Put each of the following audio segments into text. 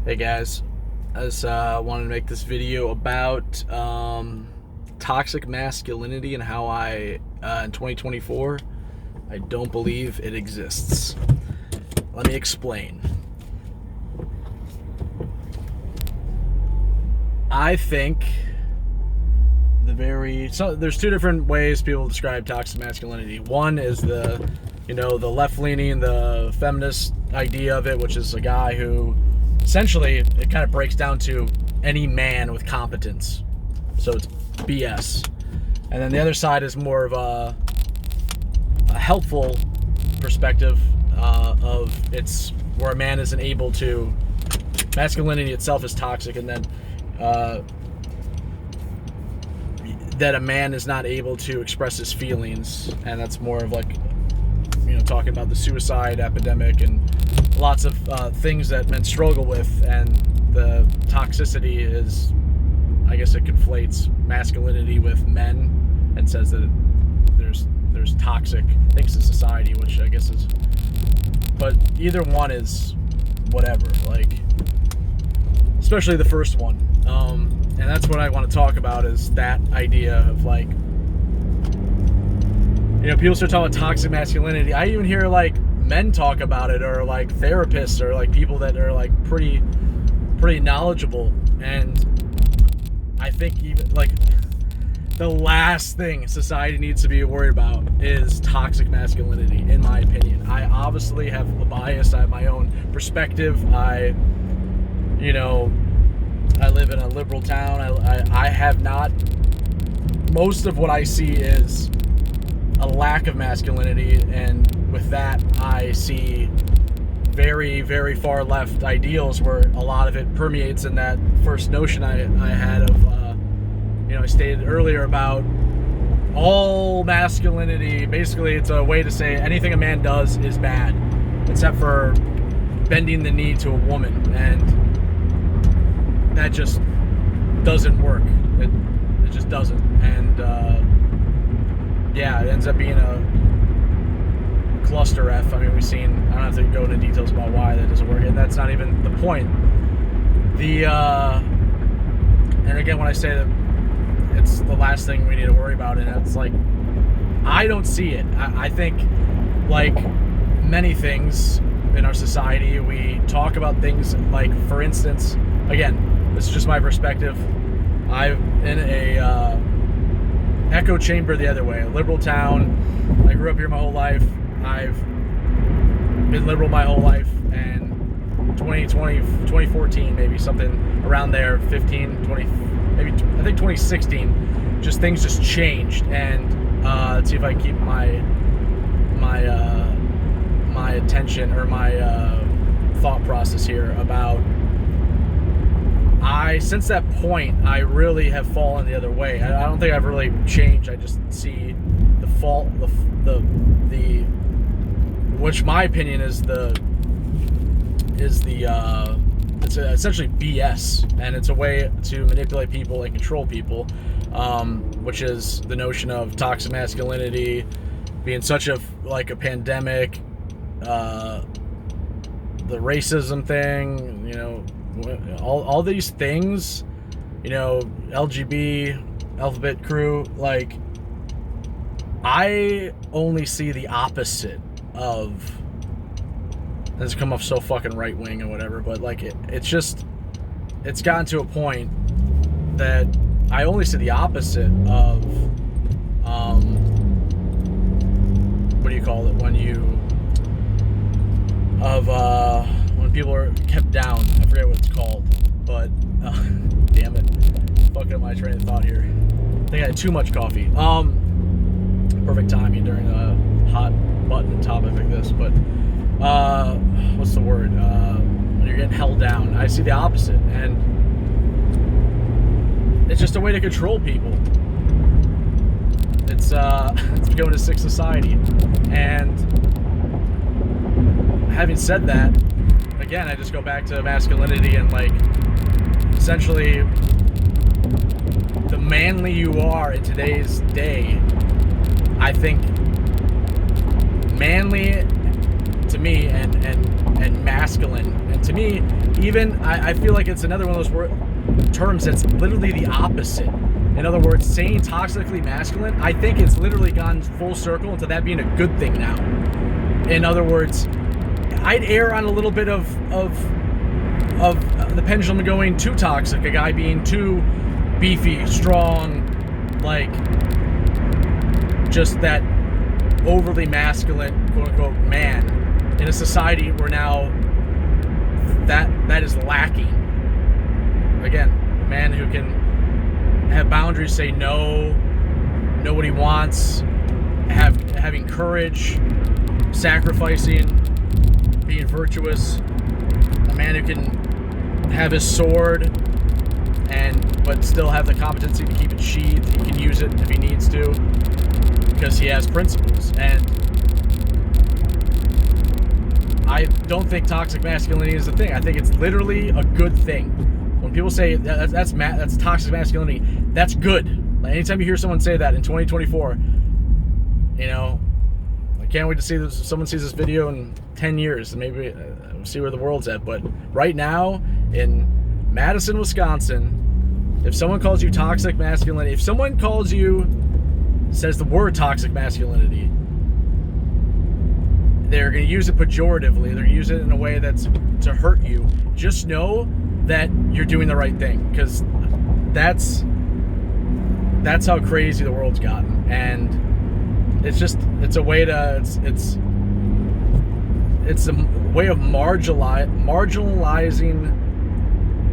Hey guys, I just wanted to make this video about toxic masculinity and how in 2024, I don't believe it exists. Let me explain. I think there's two different ways people describe toxic masculinity. One is the left-leaning, the feminist idea of it, which is a guy who essentially it kind of breaks down to any man with competence. So it's BS. And then the other side is more of a helpful perspective of it's where a man isn't able to. Masculinity itself is toxic, and then that a man is not able to express his feelings, and that's more of like, talking about the suicide epidemic and lots of things that men struggle with, and the toxicity is, I guess it conflates masculinity with men and says that there's toxic things in society, which I guess is, but either one is whatever, like, especially the first one. And that's what I want to talk about, is that idea of like, people start talking about toxic masculinity. I even hear like men talk about it, or like therapists, or like people that are like pretty knowledgeable. And I think even like the last thing society needs to be worried about is toxic masculinity, in my opinion. I obviously have a bias. I have my own perspective. I live in a liberal town. I have not. Most of what I see is a lack of masculinity, and with that I see very, very far left ideals where a lot of it permeates in that first notion I had of I stated earlier about all masculinity. Basically, it's a way to say anything a man does is bad, except for bending the knee to a woman, and that just doesn't work. It just doesn't. And it ends up being a cluster F. I mean, I don't have to go into details about why that doesn't work, and that's not even the point. And again, when I say that it's the last thing we need to worry about, and it's like, I don't see it. I think, like many things in our society, we talk about things like, for instance, again, this is just my perspective. I'm in a echo chamber the other way, a liberal town. I grew up here my whole life. I've been liberal my whole life, and 2014, maybe something around there, 15, 20, maybe, I think 2016, just things just changed. And let's see if I can keep my attention, or my thought process here about, since that point, I really have fallen the other way. I don't think I've really changed. I just see the fault, which my opinion is it's essentially BS, and it's a way to manipulate people and control people, which is the notion of toxic masculinity being such a pandemic, the racism thing, all these things, LGB, alphabet crew, like, I only see the opposite of, this come off so fucking right wing and whatever, but like it's gotten to a point that I only see the opposite of, what do you call it, when people are kept down. I forget what it's called, but damn it, fucking up my train of thought here. I think I had too much coffee. Perfect timing during a hot button topic like this, but what's the word? When you're getting held down, I see the opposite, and it's just a way to control people. It's becoming a sick society. And having said that, again, I just go back to masculinity, and like, essentially, the manly you are in today's day, I think manly to me, and and masculine. And to me, even I feel like it's another one of those terms that's literally the opposite. In other words, saying toxically masculine, I think it's literally gone full circle into that being a good thing now. In other words, I'd err on a little bit of the pendulum going too toxic, a guy being too beefy, strong, like just that overly masculine, quote unquote, man in a society where now that is lacking. Again, a man who can have boundaries, say no, know what he wants, having courage, sacrificing, being virtuous, a man who can have his sword but still have the competency to keep it sheathed. He can use it if he needs to because he has principles. And I don't think toxic masculinity is a thing. I think it's literally a good thing. When people say that's toxic masculinity, that's good. Like anytime you hear someone say that in 2024, you know, I can't wait to see this. Someone sees this video in 10 years and maybe see where the world's at. But right now in Madison, Wisconsin, if someone calls you toxic masculinity, if someone says the word toxic masculinity, they're going to use it pejoratively. They're going to use it in a way that's to hurt you. Just know that you're doing the right thing, because that's how crazy the world's gotten. And it's a way of marginalizing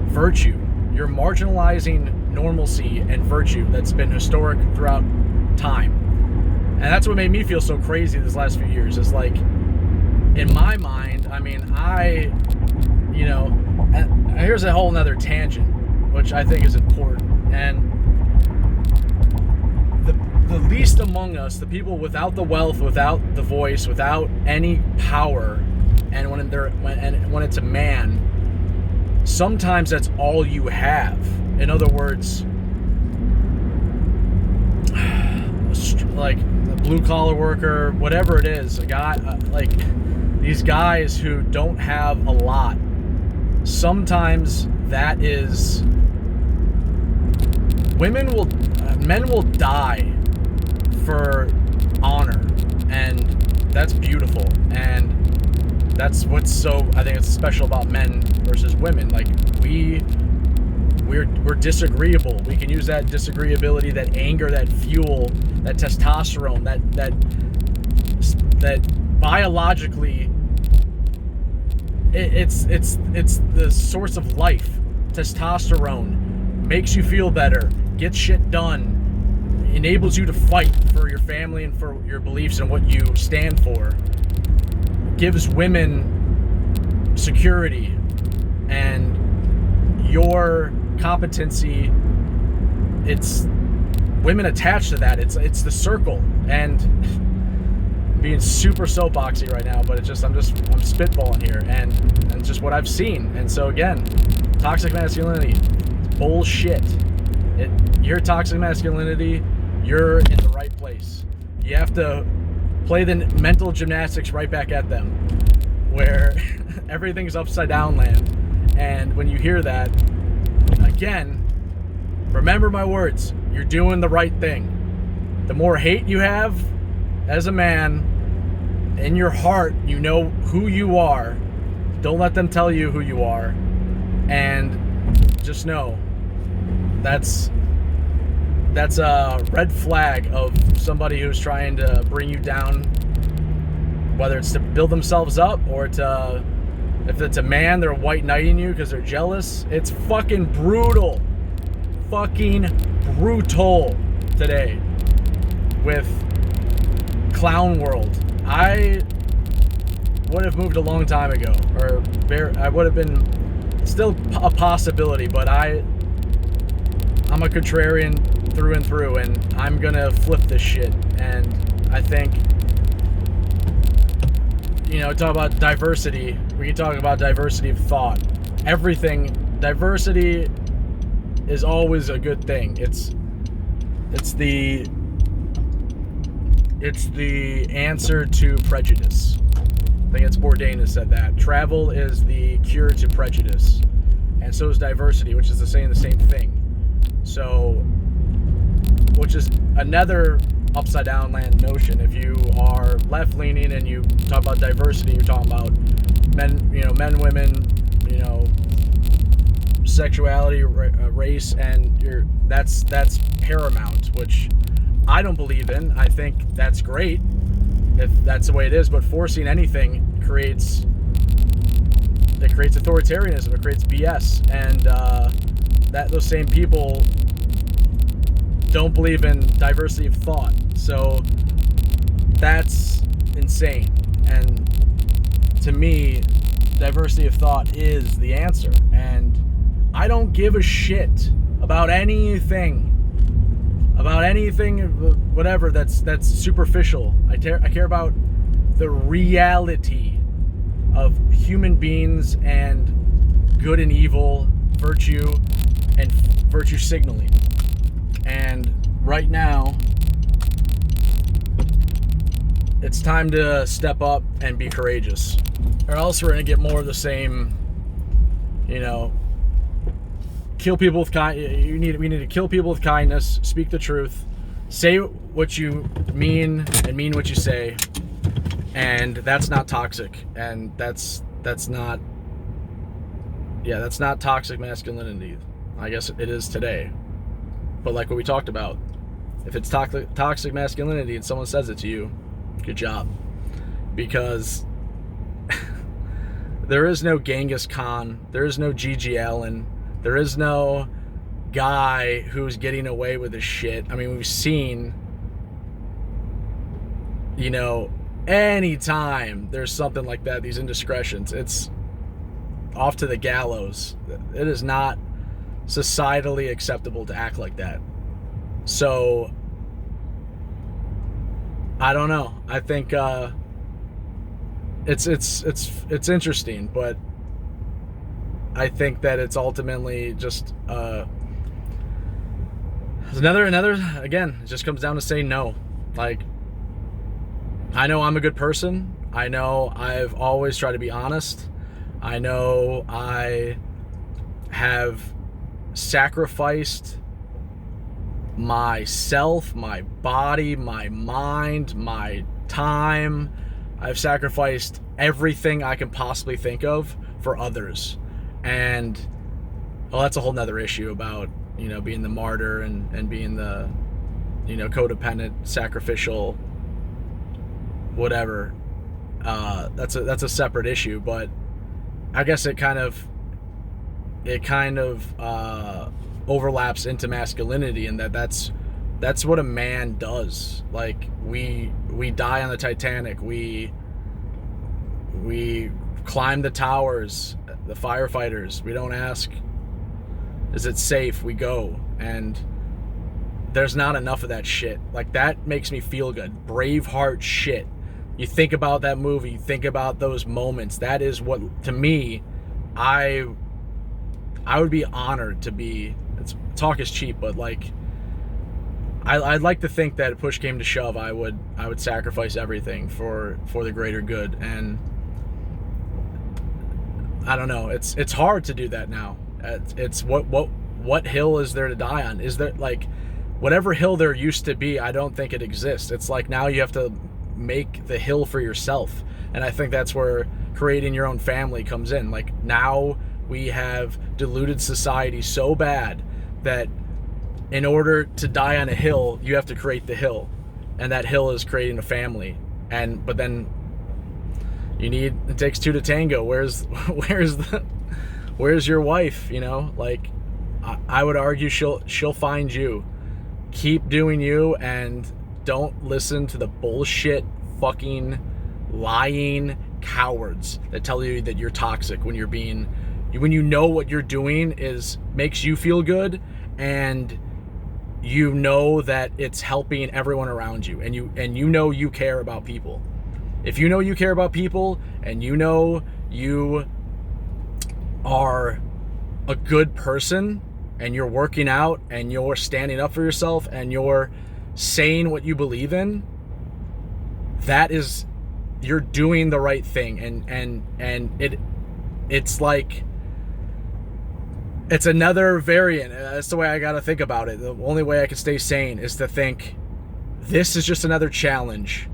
virtue. You're marginalizing normalcy and virtue that's been historic throughout time. And that's what made me feel so crazy this last few years. It's like, in my mind, I mean, and here's a whole nother tangent, which I think is important. And the least among us, the people without the wealth, without the voice, without any power, and when it's a man, sometimes that's all you have. In other words, like a blue-collar worker, whatever it is, a guy, like these guys who don't have a lot, sometimes that is, men will die for honor, and that's beautiful. And that's what's I think it's special about men versus women. Like we're disagreeable. We can use that disagreeability, that anger, that fuel, that testosterone, that biologically it's the source of life. Testosterone makes you feel better, gets shit done, enables you to fight for your family and for your beliefs and what you stand for, gives women security, and your competency, it's women attached to that. It's the circle. And being super soapboxy right now, but I'm spitballing here, and it's just what I've seen. And so again, toxic masculinity, bullshit. Your toxic masculinity, you're in the right place. You have to play the mental gymnastics right back at them, where everything's upside down land. And when you hear that, again, remember my words. You're doing the right thing. The more hate you have as a man, in your heart, you know who you are. Don't let them tell you who you are. And just know that's a red flag of somebody who's trying to bring you down, whether it's to build themselves up or if it's a man, they're white knighting you because they're jealous. It's fucking brutal. Fucking brutal today with clown world. I would have moved a long time ago, or I would have been still a possibility, but I'm a contrarian through and through, and I'm gonna flip this shit. And I think, talk about diversity. We can talk about diversity of thought. Everything, diversity is always a good thing. It's the answer to prejudice. think it's Bourdain that said that. Travel is the cure to prejudice. And so is diversity, which is the same thing. So, which is another upside down land notion. If you are left leaning and you talk about diversity, you're talking about men, women, sexuality, race, and that's paramount, which I don't believe in. I think that's great if that's the way it is, but forcing anything creates authoritarianism. It creates BS, and that those same people don't believe in diversity of thought. So that's insane. And to me, diversity of thought is the answer. And I don't give a shit about anything, whatever that's superficial. I care about the reality of human beings and good and evil, virtue and virtue signaling. And right now, it's time to step up and be courageous, or else we're going to get more of the same, kill people with we need to kill people with kindness, speak the truth, say what you mean and mean what you say. And that's not toxic, and that's not toxic masculinity. I guess it is today. But like what we talked about, if it's toxic masculinity and someone says it to you, good job. Because there is no Genghis Khan, there is no Gigi Allen, there is no guy who's getting away with this shit. I mean, we've seen, anytime there's something like that, these indiscretions, it's off to the gallows. It is not societally acceptable to act like that. So I don't know. I think it's interesting, but I think that it's ultimately just another again, it just comes down to saying no. Like, I know I'm a good person. I know I've always tried to be honest. I know I have sacrificed myself, my body, my mind, my time. I've sacrificed everything I can possibly think of for others. And, well, that's a whole nother issue about, being the martyr and being the, codependent, sacrificial, whatever. That's a separate issue, but I guess it kind of overlaps into masculinity, and that's what a man does. Like, we die on the Titanic, we climb the towers, the firefighters, we don't ask, is it safe? We go. And there's not enough of that shit. Like, that makes me feel good. Braveheart shit. You think about that movie, you think about those moments. That is what, to me, I would be honored to be. Talk is cheap, but like, I'd like to think that if push came to shove, I would sacrifice everything for the greater good. And I don't know. It's hard to do that now. It's what hill is there to die on? Is there, like, whatever hill there used to be? I don't think it exists. It's like now you have to make the hill for yourself, and I think that's where creating your own family comes in. Like, now we have diluted society so bad that in order to die on a hill, you have to create the hill, and that hill is creating a family. But then it takes two to tango. Where's your wife? Like, I would argue she'll find you. Keep doing you, and don't listen to the bullshit fucking lying cowards that tell you that you're toxic when you know what you're doing makes you feel good, and you know that it's helping everyone around you, and you care about people. If you know you care about people, and you are a good person, and you're working out, and you're standing up for yourself, and you're saying what you believe in, that is you're doing the right thing, and it's like, it's another variant. That's the way I gotta think about it. The only way I can stay sane is to think this is just another challenge,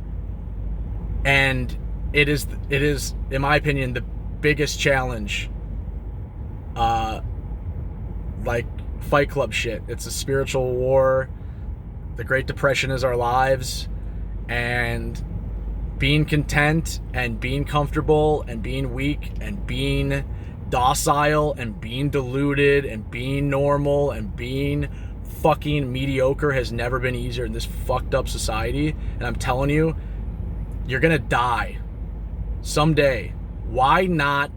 and it is, in my opinion, the biggest challenge. Like Fight Club shit. It's a spiritual war. The Great Depression is our lives, and being content and being comfortable and being weak and being docile and being deluded and being normal and being fucking mediocre has never been easier in this fucked up society. And I'm telling you, you're gonna die someday. Why not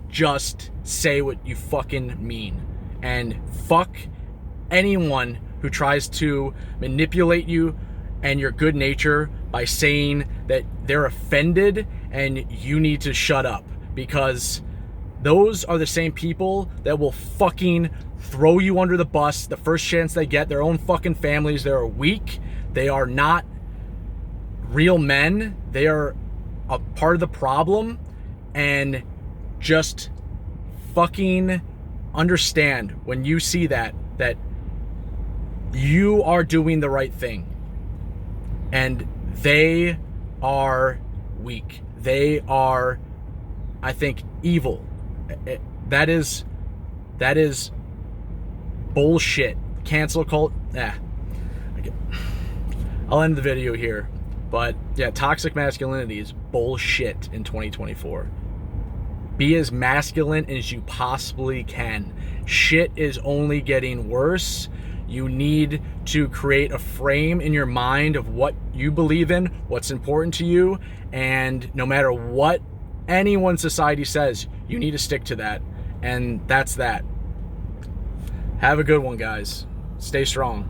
just say what you fucking mean? And fuck anyone who tries to manipulate you and your good nature by saying that they're offended and you need to shut up, because those are the same people that will fucking throw you under the bus the first chance they get. Their own fucking families. They are weak. They are not real men. They are a part of the problem. And just fucking understand when you see that you are doing the right thing and they are weak. They are, I think, evil. That is bullshit. Cancel cult. I'll end the video here. But yeah, toxic masculinity is bullshit in 2024. Be as masculine as you possibly can. Shit is only getting worse. You need to create a frame in your mind of what you believe in, what's important to you, and no matter what anyone society says, you need to stick to that. And that's that. Have a good one, guys. Stay strong.